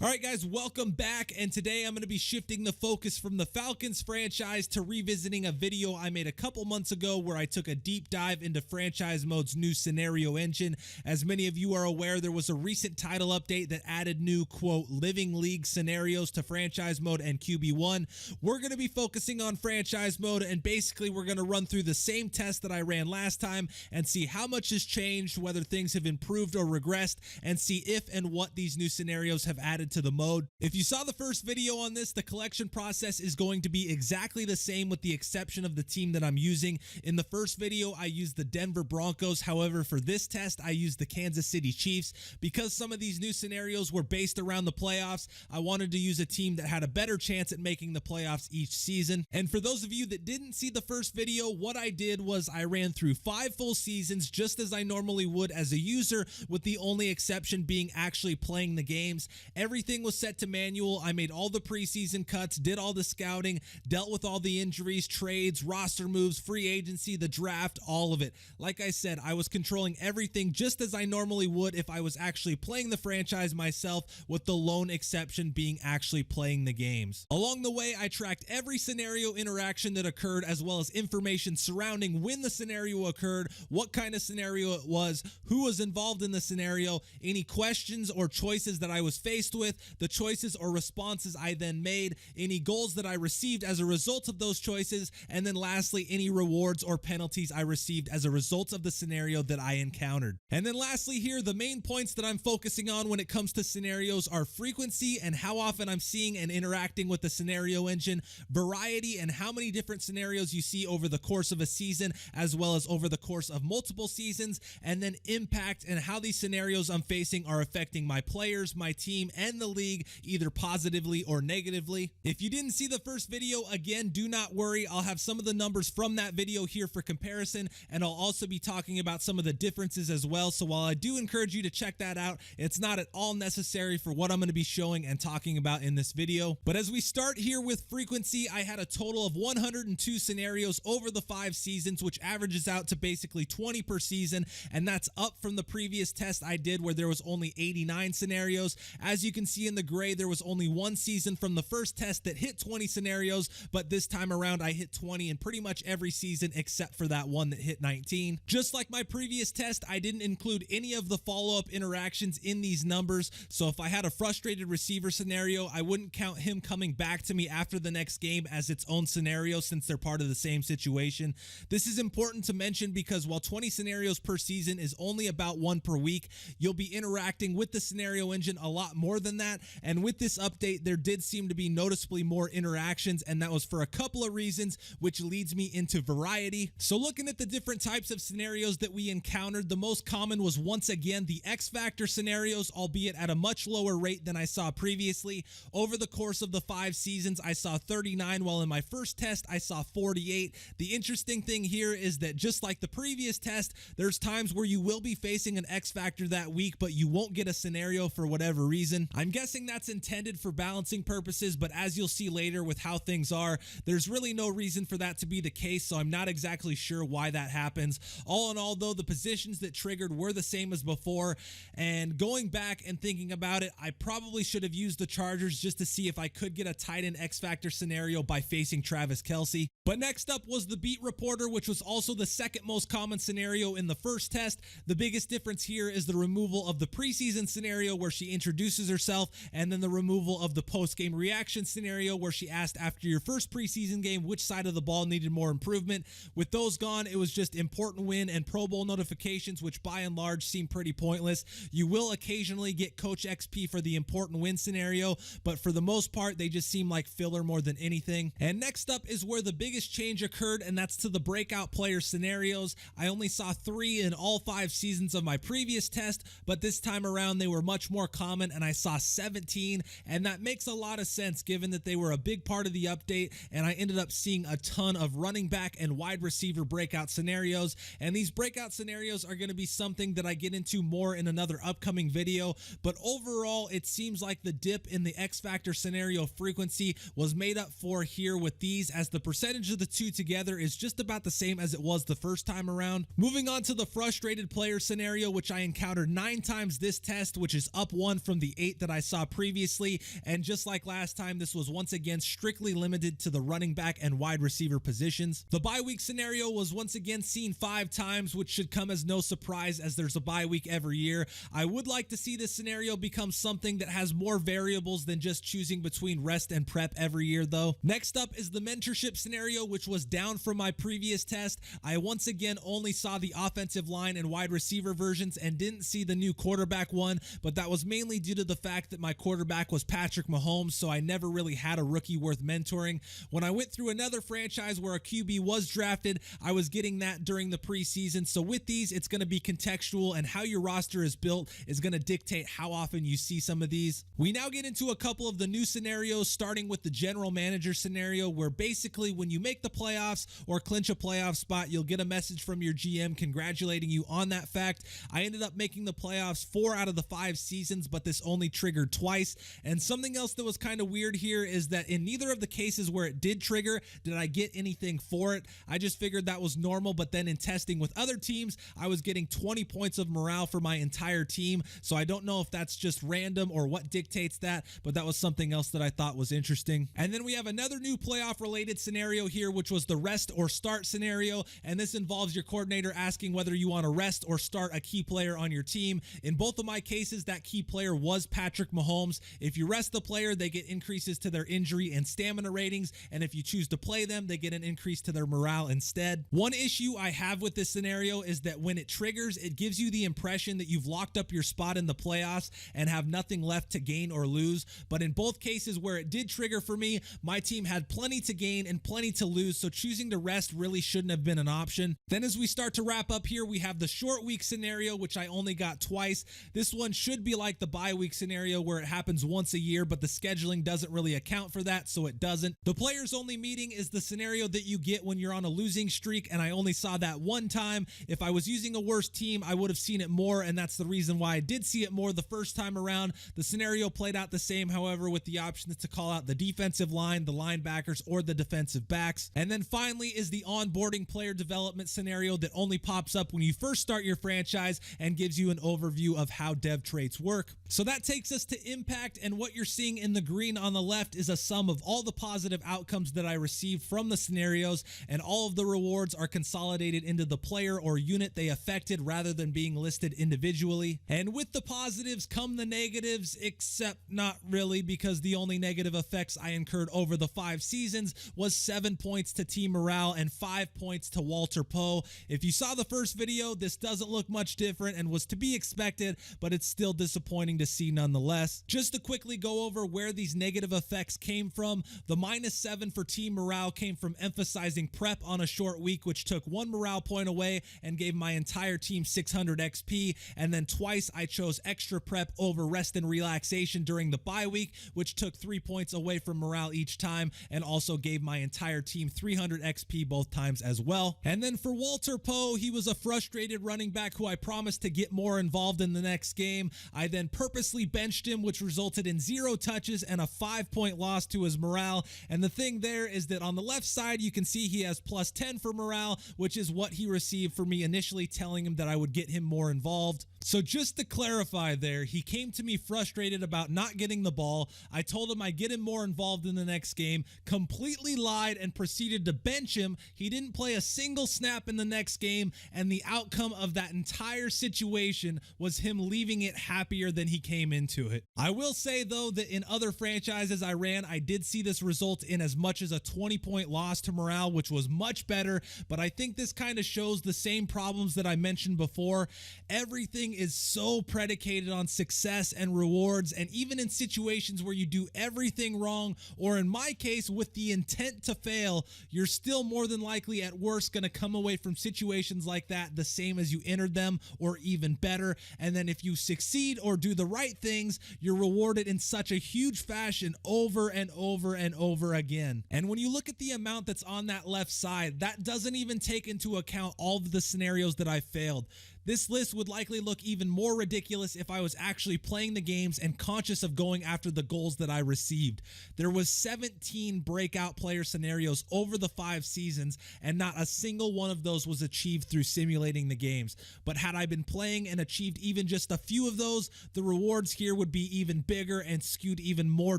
All right, guys, welcome back. And today I'm going to be shifting the focus from the Falcons franchise to revisiting a video I made a couple months ago where I took a deep dive into Franchise Mode's new scenario engine. As many of you are aware, there was a recent title update that added new, quote, living league scenarios to Franchise Mode and QB1. We're going to be focusing on Franchise Mode, and basically we're going to run through the same test that I ran last time and see how much has changed, whether things have improved or regressed, and see if and what these new scenarios have added to the mode. If you saw the first video on this, the collection process is going to be exactly the same with the exception of the team that I'm using. In the first video, I used the Denver Broncos. However, for this test, I used the Kansas City Chiefs. Because some of these new scenarios were based around the playoffs, I wanted to use a team that had a better chance at making the playoffs each season. And for those of you that didn't see the first video, what I did was I ran through 5 full seasons just as I normally would as a user, with the only exception being actually playing the games. Everything was set to manual. I made all the preseason cuts, did all the scouting, dealt with all the injuries, trades, roster moves, free agency, the draft, all of it. Like I said, I was controlling everything just as I normally would if I was actually playing the franchise myself, with the lone exception being actually playing the games. Along the way, I tracked every scenario interaction that occurred, as well as information surrounding when the scenario occurred, what kind of scenario it was, who was involved in the scenario, any questions or choices that I was faced with, the choices or responses I then made, any goals that I received as a result of those choices, and then lastly, any rewards or penalties I received as a result of the scenario that I encountered. And then lastly here, the main points that I'm focusing on when it comes to scenarios are frequency and how often I'm seeing and interacting with the scenario engine, variety and how many different scenarios you see over the course of a season, as well as over the course of multiple seasons, and then impact and how these scenarios I'm facing are affecting my players, my team, and the league, either positively or negatively. If you didn't see the first video, again, do not worry. I'll have some of the numbers from that video here for comparison, and I'll also be talking about some of the differences as well. So while I do encourage you to check that out, it's not at all necessary for what I'm going to be showing and talking about in this video. But as we start here with frequency, I had a total of 102 scenarios over the 5 seasons, which averages out to basically 20 per season, and that's up from the previous test I did where there was only 89 scenarios. As you can see in the gray, there was only one season from the first test that hit 20 scenarios, but this time around I hit 20 in pretty much every season except for that one that hit 19. Just like my previous test, I didn't include any of the follow-up interactions in these numbers, so if I had a frustrated receiver scenario, I wouldn't count him coming back to me after the next game as its own scenario since they're part of the same situation. This is important to mention because while 20 scenarios per season is only about 1 per week, you'll be interacting with the scenario engine a lot more than that, and with this update there did seem to be noticeably more interactions, and that was for a couple of reasons, which leads me into variety. So looking at the different types of scenarios that we encountered, the most common was once again the X Factor scenarios, albeit at a much lower rate than I saw previously. Over the course of the 5 seasons I saw 39, while in my first test I saw 48. The interesting thing here is that just like the previous test, there's times where you will be facing an X Factor that week, but you won't get a scenario for whatever reason. I'm guessing that's intended for balancing purposes, but as you'll see later with how things are, there's really no reason for that to be the case, so I'm not exactly sure why that happens. All in all though, the positions that triggered were the same as before, and going back and thinking about it, I probably should have used the Chargers just to see if I could get a tight end X Factor scenario by facing Travis Kelce. But next up was the beat reporter, which was also the second most common scenario in the first test. The biggest difference here is the removal of the preseason scenario where she introduces herself, and then the removal of the post-game reaction scenario where she asked after your first preseason game which side of the ball needed more improvement. With those gone, it was just important win and Pro Bowl notifications, which by and large seem pretty pointless. You will occasionally get Coach XP for the important win scenario, but for the most part they just seem like filler more than anything. And next up is where the biggest change occurred, and that's to the breakout player scenarios. I only saw 3 in all 5 seasons of my previous test, but this time around they were much more common and I saw 17, and that makes a lot of sense given that they were a big part of the update, and I ended up seeing a ton of running back and wide receiver breakout scenarios. And these breakout scenarios are going to be something that I get into more in another upcoming video, but overall it seems like the dip in the X Factor scenario frequency was made up for here with these, as the percentage of the two together is just about the same as it was the first time around. Moving on to the frustrated player scenario, which I encountered 9 times this test, which is up 1 from the 8 that that I saw previously, and just like last time, this was once again strictly limited to the running back and wide receiver positions. The bye week scenario was once again seen 5 times, which should come as no surprise as there's a bye week every year. I would like to see this scenario become something that has more variables than just choosing between rest and prep every year though. Next up is the mentorship scenario, which was down from my previous test. I once again only saw the offensive line and wide receiver versions and didn't see the new quarterback one, but that was mainly due to the fact that my quarterback was Patrick Mahomes, so I never really had a rookie worth mentoring. When I went through another franchise where a QB was drafted, I was getting that during the preseason. So with these, it's going to be contextual, and how your roster is built is going to dictate how often you see some of these. We now get into a couple of the new scenarios, starting with the general manager scenario, where basically when you make the playoffs or clinch a playoff spot, you'll get a message from your GM congratulating you on that fact. I ended up making the playoffs 4 out of the 5 seasons, but this only triggered twice. And something else that was kind of weird here is that in neither of the cases where it did trigger did I get anything for it. I just figured that was normal, but then in testing with other teams, I was getting 20 points of morale for my entire team. So I don't know if that's just random or what dictates that, but that was something else that I thought was interesting. And then we have another new playoff related scenario here, which was the rest or start scenario. And this involves your coordinator asking whether you want to rest or start a key player on your team. In both of my cases, that key player was Patrick Mahomes. If you rest the player, they get increases to their injury and stamina ratings. And if you choose to play them, they get an increase to their morale instead. One issue I have with this scenario is that when it triggers, it gives you the impression that you've locked up your spot in the playoffs and have nothing left to gain or lose. But in both cases where it did trigger for me, my team had plenty to gain and plenty to lose, so choosing to rest really shouldn't have been an option. Then as we start to wrap up here, we have the short week scenario, which I only got twice. This one should be like the bye week scenario where it happens once a year, but the scheduling doesn't really account for that, so it doesn't. The players only meeting is the scenario that you get when you're on a losing streak, and I only saw that one time. If I was using a worse team, I would have seen it more, and that's the reason why I did see it more the first time around. The scenario played out the same, however, with the options to call out the defensive line, the linebackers, or the defensive backs. And then finally is the onboarding player development scenario that only pops up when you first start your franchise and gives you an overview of how dev traits work. So that takes us to impact, and what you're seeing in the green on the left is a sum of all the positive outcomes that I received from the scenarios, and all of the rewards are consolidated into the player or unit they affected rather than being listed individually. And with the positives come the negatives, except not really, because the only negative effects I incurred over the 5 seasons was 7 points to team morale and 5 points to Walter Poe. If you saw the first video, this doesn't look much different and was to be expected, but it's still disappointing to see nonetheless. Just to quickly go over where these negative effects came from, the -7 for team morale came from emphasizing prep on a short week, which took 1 morale point away and gave my entire team 600 XP, and then twice I chose extra prep over rest and relaxation during the bye week, which took 3 points away from morale each time and also gave my entire team 300 XP both times as well. And then for Walter Poe, he was a frustrated running back who I promised to get more involved in the next game. I then purposely benched him, which resulted in 0 touches and a 5-point loss to his morale. And the thing there is that on the left side, you can see he has +10 for morale, which is what he received for me initially telling him that I would get him more involved. So just to clarify there, he came to me frustrated about not getting the ball. I told him I'd get him more involved in the next game, completely lied and proceeded to bench him. He didn't play a single snap in the next game, and the outcome of that entire situation was him leaving it happier than he came into it. I will say though that in other franchises I ran, I did see this result in as much as a 20-point loss to morale, which was much better, but I think this kind of shows the same problems that I mentioned before. Everything is so predicated on success and rewards, and even in situations where you do everything wrong, or in my case with the intent to fail, you're still more than likely at worst going to come away from situations like that the same as you entered them, or even better. And then if you succeed or do the right things, you're rewarded in such a huge fashion over and over and over again. And when you look at the amount that's on that left side, that doesn't even take into account all of the scenarios that I failed. This list would likely look even more ridiculous if I was actually playing the games and conscious of going after the goals that I received. There was 17 breakout player scenarios over the 5 seasons, and not a single one of those was achieved through simulating the games. But had I been playing and achieved even just a few of those, the rewards here would be even bigger and skewed even more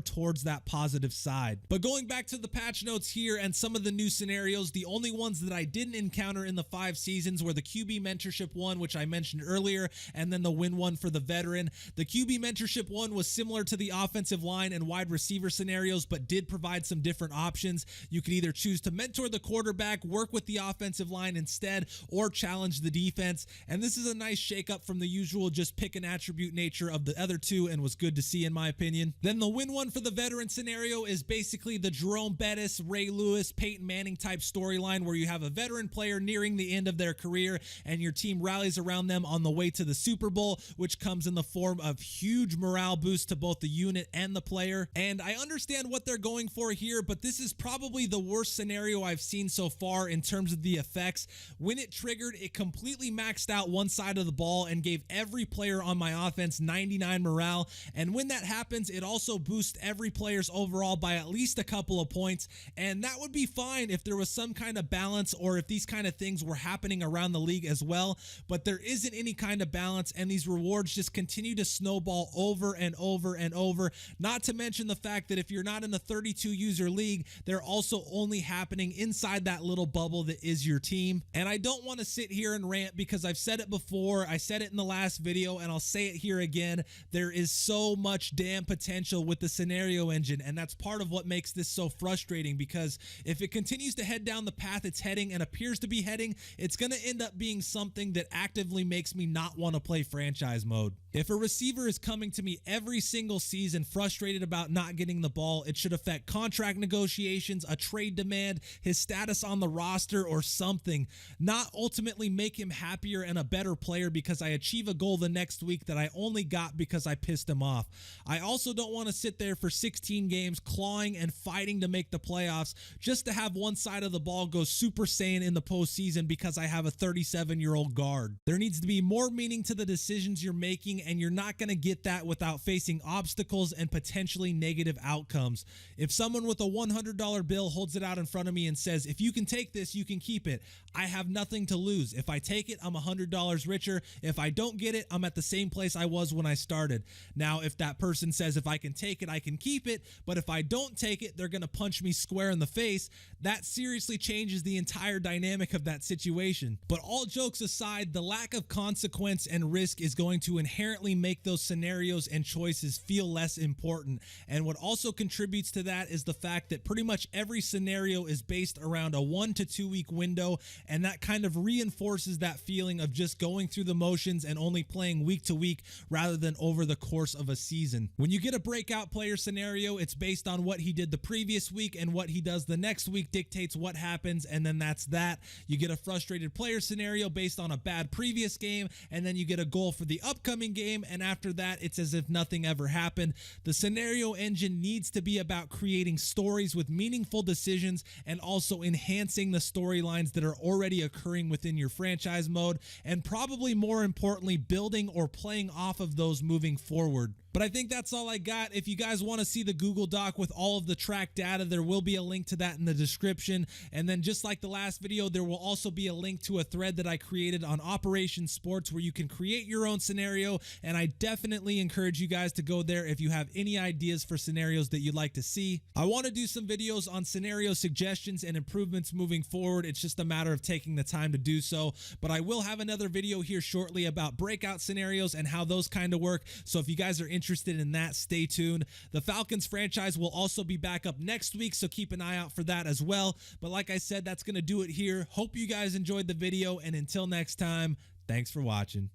towards that positive side. But going back to the patch notes here and some of the new scenarios, the only ones that I didn't encounter in the 5 seasons were the QB mentorship one, which I mentioned earlier, and then the win one for the veteran. The QB mentorship one was similar to the offensive line and wide receiver scenarios, but did provide some different options. You could either choose to mentor the quarterback, work with the offensive line instead, or challenge the defense. And this is a nice shakeup from the usual just pick an attribute nature of the other two, and was good to see in my opinion. Then the win one for the veteran scenario is basically the Jerome Bettis, Ray Lewis, Peyton Manning type storyline, where you have a veteran player nearing the end of their career and your team rallies around them on the way to the Super Bowl, which comes in the form of huge morale boost to both the unit and the player. And I understand what they're going for here, but this is probably the worst scenario I've seen so far in terms of the effects. When it triggered, it completely maxed out one side of the ball and gave every player on my offense 99 morale. And when that happens, it also boosts every player's overall by at least a couple of points. And that would be fine if there was some kind of balance, or if these kind of things were happening around the league as well. But there isn't any kind of balance, and these rewards just continue to snowball over and over and over. Not to mention the fact that if you're not in the 32 user league, they're also only happening inside that little bubble that is your team. And I don't want to sit here and rant, because I've said it before. I said it in the last video and I'll say it here again. There is so much damn potential with the scenario engine, and that's part of what makes this so frustrating, because if it continues to head down the path it's heading and appears to be heading, it's going to end up being something that actively makes me not want to play franchise mode. If a receiver is coming to me every single season frustrated about not getting the ball, it should affect contract negotiations, a trade demand, his status on the roster, or something. Not ultimately make him happier and a better player because I achieve a goal the next week that I only got because I pissed him off. I also don't want to sit there for 16 games clawing and fighting to make the playoffs just to have one side of the ball go Super Saiyan in the postseason because I have a 37-year-old guard. There needs to be more meaning to the decisions you're making, and you're not going to get that without facing obstacles and potentially negative outcomes. If someone with a $100 bill holds it out in front of me and says, if you can take this, you can keep it, I have nothing to lose. If I take it, I'm $100 richer. If I don't get it, I'm at the same place I was when I started. Now, if that person says, if I can take it, I can keep it, but if I don't take it, they're going to punch me square in the face, that seriously changes the entire dynamic of that situation. But all jokes aside, the lack of consequence and risk is going to inherently make those scenarios and choices feel less important. And what also contributes to that is the fact that pretty much every scenario is based around a 1 to 2 week window, and that kind of reinforces that feeling of just going through the motions and only playing week to week rather than over the course of a season. When you get a breakout player scenario, it's based on what he did the previous week, and what he does the next week dictates what happens, and then that's that. You get a frustrated player scenario based on a bad previous game, and then you get a goal for the upcoming game, and after that it's as if nothing ever happened. The scenario engine needs to be about creating stories with meaningful decisions, and also enhancing the storylines that are already occurring within your franchise mode, and probably more importantly, building or playing off of those moving forward. But I think that's all I got. If you guys want to see the Google Doc with all of the track data, there will be a link to that in the description. And then just like the last video, there will also be a link to a thread that I created on Operation Sports where you can create your own scenario. And I definitely encourage you guys to go there if you have any ideas for scenarios that you'd like to see. I want to do some videos on scenario suggestions and improvements moving forward. It's just a matter of taking the time to do so. But I will have another video here shortly about breakout scenarios and how those kind of work. So if you guys are interested in that, stay tuned. The Falcons franchise will also be back up next week, so keep an eye out for that as well. But like I said, that's going to do it here. Hope you guys enjoyed the video, and until next time, thanks for watching.